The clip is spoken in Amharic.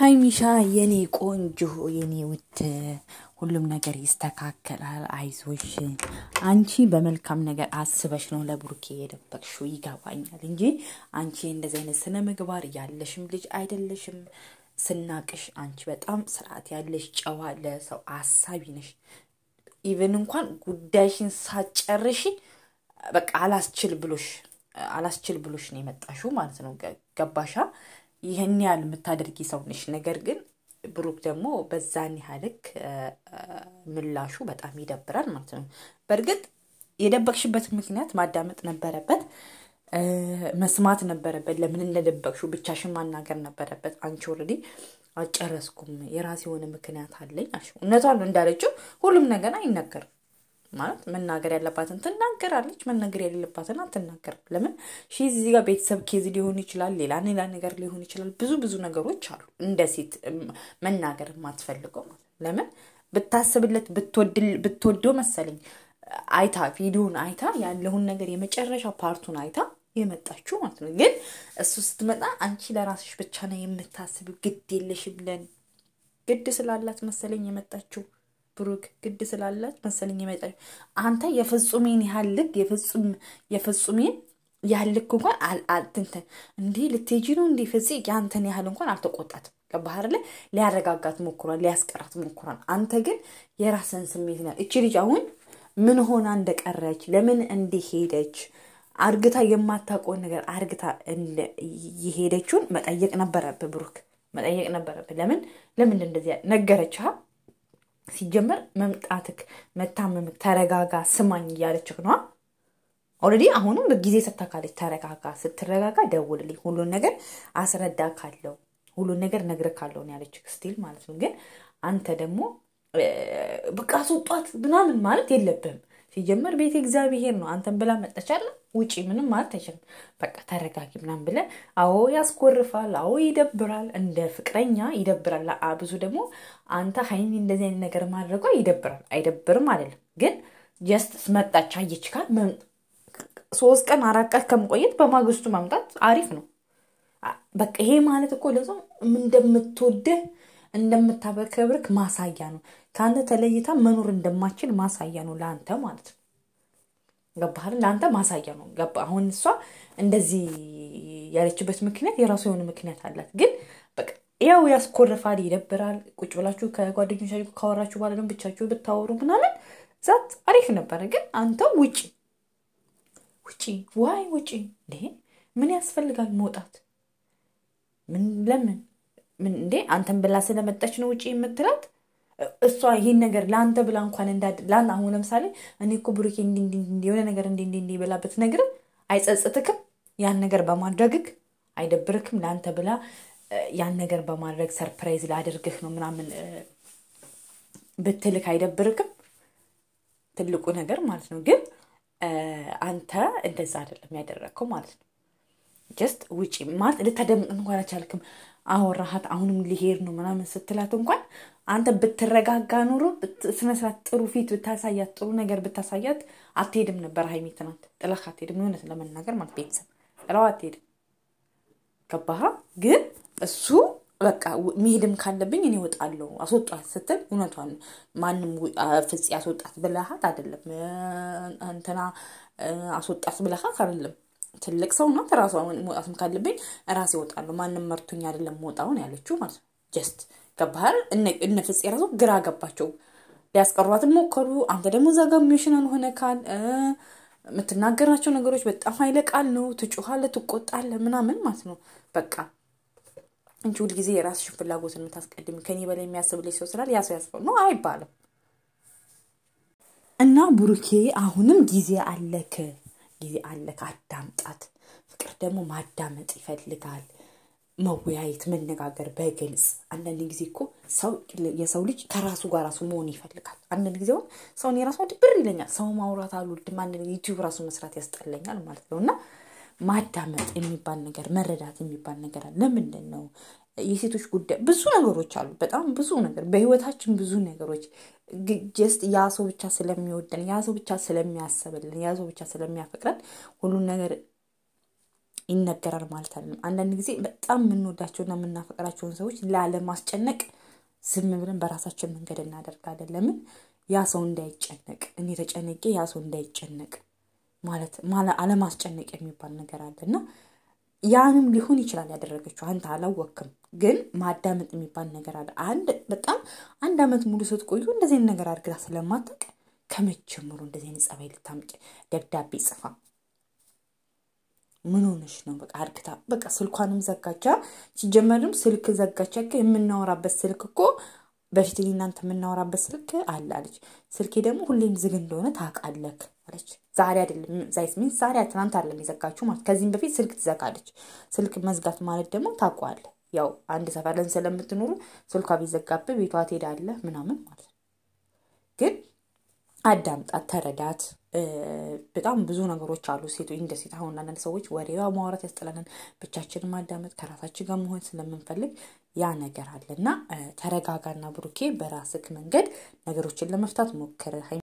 ሃይ ሚሻ የኔ ቆንጆ የኔ ውድ ሁሉም ነገር ይስተካከላል አይዞሽ አንቺ በመልካም ነገር አስበሽ ነው ለብሩኬ የደበቅሽው ይገባኛል እንጂ አንቺ እንደዚህ አይነት ስነ ምግባር ያለሽም ልጅ አይደለሽም ስናቅሽ አንቺ በጣም ስርዓት ያለሽ ጨዋ ለሰው አሳቢ ነሽ ኢቭን እንኳን ጉዳይሽን ሳጨርሺ በቃ አላስችል ብሎሽ ነው የመጣሽው ማለት ነው ገባሻ ይሄን ያህል የምታደርጊ ሰው ነሽ ነገር ግን ብሩክ ደግሞ በዛን ያህልክ ምላሹ በጣም ይደብራል ማለት ነው በርግጥ የደበቅሽበት ምክንያት ማዳመጥ ነበረበት መስማት ነበረበት ለምን እንደደበቅሽው ብቻሽን ማናገር ነበረበት አንቺ ኦሬዲ አጨረስኩም የራሴ ሆነ ምክንያት አለኝ አልሽ እነቷን እንዳለችው ሁሉም ነገር አይነገር ማለት መናገር ያለባትን ትናገራለች መናገር የሌለባትን አትናገር ለምን ሺዝ እዚህ ጋር ቤተሰብ ኬዝ ሊሆን ይችላል ሌላ ነገር ሊሆን ይችላል ብዙ ነገሮች አሉ እንደ ሴት መናገር ማትፈልገው ለምን ብታስብለት ብትወደው መሰለኝ አይታ ቪዲዮን አይታ ያለውን ነገር የመጨረሻ ፓርቱን አይታ የመጣችው ማለት ነው ግን እሱ ስትመጣ አንቺ ለራስሽ ብቻ ነው የምታስቢው ግድ የለሽም ለን ግድ ስላላት መሰለኝ የመጣችው ብሩክ ግድ ስላላት መሰለኝ የመጣችው አንተ የፍጹሜን ያህልክ የፍጹሜን ያህልክ እንኳን አልተንተ እንዴ ልትጂ ነው እንዴ ፍጽ ያንተን ያህል እንኳን አልተቆጣትም ከባህር ላይ ሊያረጋጋት ሞክሯል ሊያስቀራት ሞክሯል አንተ ግን የራስን ስሜት ነው እቺ ልጅ አሁን ምን ሆና እንደቀረች ለምን እንደሄደች አርግታ የማታቆን ነገር አርግታ የሄደችውን መጠየቅ ነበረበት ብሩክ መጠየቅ ነበረበት ለምን እንደዚህ ነገረችህ ሲጀመር መምጣትክ መታመምክ ተረጋጋ ስማኝ ያለችክ ነው ኦሬዲ አሁንም በጊዜ ሰጣካለች ተረጋጋ ስትረጋጋ ደውልልኝ ሁሉ ነገር አስረዳካለሁ ሁሉ ነገር ነግረካለሁ ያለችክ ስቲል ማለት ነው ግን አንተ ደግሞ በቃ ሱጣት ምናምን ማለት የለብህም ሲጀመር ቤት እግዚአብሔር ነው አንተን ብላ መጣቻለ ውጪ ምንም ማለት አይችልም በቃ ተረጋጊ ምናምን ብለ አዎ ያስቆርፋል አዎ ይደብራል እንደ ፍቅረኛ ይደብራል አብዙ ደግሞ አንተ ሃይሚ እንደዚህ አይነት ነገር ማድረጓ ይደብራል አይደብርም አይደለም ግን ጀስት ስመጣች አየችካ 3 ቀን 4 ቀን ከመቆየት በማግስቱ ማምጣት አሪፍ ነው በቃ ይሄ ማለት እኮ ለሰው እንደምታበከብርክ ማሳያ ነው ካንተ ተለይታ መኖር እንደማችል ማሳያ ነው ላንተ ማለት ነው ገባህ ላንተ ማሳያ ነው ገባ አሁን እሷ እንደዚህ ያለችበት ምክንያት የራሱ የሆነ ምክንያት አላት ግን በቃ ያው ያስቆርፋል ይደብራል ቁጭ ብላችሁ ከጓደኞቻችሁ ካወራችሁ በኋላ ደግሞ ብቻችሁ ብታወሩ ምናምን ዛት አሪፍ ነበር ግን አንተ ውጪ እንዴ ምን ያስፈልጋል መውጣት ለምን እንዴ አንተን ብላ ስለመጣች ነው ውጪ የምትላት እሷ ይሄን ነገር ላንተ ብላ እንኳን ላን አሁን ለምሳሌ እኔ እኮ ብሩኬ እንዴ የሆነ ነገር እንዴ ብላበት ነገር አይጸጽትክም ያን ነገር በማድረግክ አይደብርክም ላንተ ብላ ያን ነገር በማድረግ ሰርፕራይዝ ላደርግህ ነው ምናምን በትልክ አይደብርክም ትልቁ ነገር ማለት ነው ግን አንተ እንደዛ አይደለም ያደረከው ማለት ነው ጀስት ውጪ ማለት ልታደምጥ እንኳን አልቻልክም አወራሃት አሁንም ሊሄድ ነው ምናምን ስትላት እንኳን አንተ ብትረጋጋ ኑሮ ስነስርዓት ጥሩ ፊት ብታሳያት ጥሩ ነገር ብታሳያት አትሄድም ነበር ሃይሚት ናት ጥላህ አትሄድም ነው ለመናገር ማለት ቤተሰብ ጥላው አትሄድም ገባህ ግን እሱ በቃ መሄድም ካለብኝ እኔ ወጣለሁ አስወጣት ስትል እውነቷን ማንንም ፍጽ ያስወጣት ብለሃት አይደለም አንተና አስወጣት ብለሃት አይደለም ትልቅ ሰው ነው ተራሷን መውጣትም ካለብኝ ራሴ ወጣለሁ ማንንም መርቶኝ አይደለም ወጣውን ያለችው ማለት ጀስት ገባህ እነ ፍጽ ያራሱ ግራ ገባቸው ሊያስቀሯት ሞከሩ አንተ ደግሞ ዘጋሚሽናል ሆነ ካል የምትናገራቸው ነገሮች በጣም ኃይለቃል ነው ትጮሃለ ትቆጣለ ምናምን ማለት ነው በቃ እንጂ ሁሉ ጊዜ የራስሽ ፍላጎትን የምታስቀድም ከኔ በላይ የሚያስብልሽ ሰው ስላል ያሰው ያስፈው ነው አይባልም እና ብሩኬ አሁንም ጊዜ አለክ አዳምጣት ፍቅር ደግሞ ማዳመጥ ይፈልጋል መወያየት መነጋገር በግልጽ አንዳንድ ጊዜ እኮ የሰው ልጅ ከራሱ ጋር ራሱ መሆን ይፈልጋል አንዳንድ ጊዜ ሰውን የራሱ ድብር ይለኛል ሰው ማውራት አልወድም አንዳንድ ዩቲዩብ ራሱ መስራት ያስጠላኛል ማለት ነውና ማዳመጥ የሚባል ነገር መረዳት የሚባል ነገር አለ ለምንድነው የሴቶች ጉዳይ ብዙ ነገሮች አሉ በጣም ብዙ ነገር በህይወታችን ብዙ ነገሮች ጀስት ያ ሰው ብቻ ስለሚወደን ያ ሰው ብቻ ስለሚያስብልን ያ ሰው ብቻ ስለሚያፈቅረን ሁሉ ነገር ይነገራል ማለት አይደለም አንዳንድ ጊዜ በጣም የምንወዳቸውና የምናፈቅራቸውን ሰዎች ላለማስጨነቅ ዝም ብለን በራሳችን መንገድ እናደርጋለን ለምን ያ ሰው እንዳይጨነቅ እኔ ተጨነቄ ያ ሰው እንዳይጨነቅ ማለት አለማስጨነቅ የሚባል ነገር አለና ያንም ሊሆን ይችላል ያደረገችው አንተ አላወቅም ግን ማዳመጥ የሚባል ነገር አለ በጣም አንድ አመት ሙሉ ስትቆዩ እንደዚህ አይነት ነገር አድርጋ ስለማታውቅ ከመጀመሩ እንደዚህ አይነት ጸባይ ልታምጪ ደብዳቤ ጽፋ ምን ሆነሽ ነው በቃ አድርግታ በቃ ስልኳንም ዘጋቻ ሲጀመርም ስልክ ዘጋቻ የምናወራበት ስልክ እኮ በፊት እናንተ የምናወራበት ስልክ አለች ስልኬ ደግሞ ሁሌም ዝግ እንደሆነ ታውቃለህ አለች ዛሬ አይደለም ዛሬ ትናንት አይደለም ይዘጋችሁ ማለት ከዚህም በፊት ስልክ ትዘጋለች ስልክ መዝጋት ማለት ደግሞ ታውቃለህ ያው አንድ ሰፈርን ስለምትኖሩ ስልኳ ቢዘጋብህ ቤቷ ትሄዳለህ ምናምን ማለት ግን አዳምጣት ተረዳት በጣም ብዙ ነገሮች አሉ ሴቶች እንደ ሴት አሁን አንዳንድ ሰዎች ወሬዋ ማውራት ያስጠላናል ብቻችንን ማዳመጥ ከራሳችን ጋር መሆን ስለምንፈልግ ያ ነገር አለና ተረጋጋና ብሩኬ በራስክ መንገድ ነገሮችን ለመፍታት ሞክር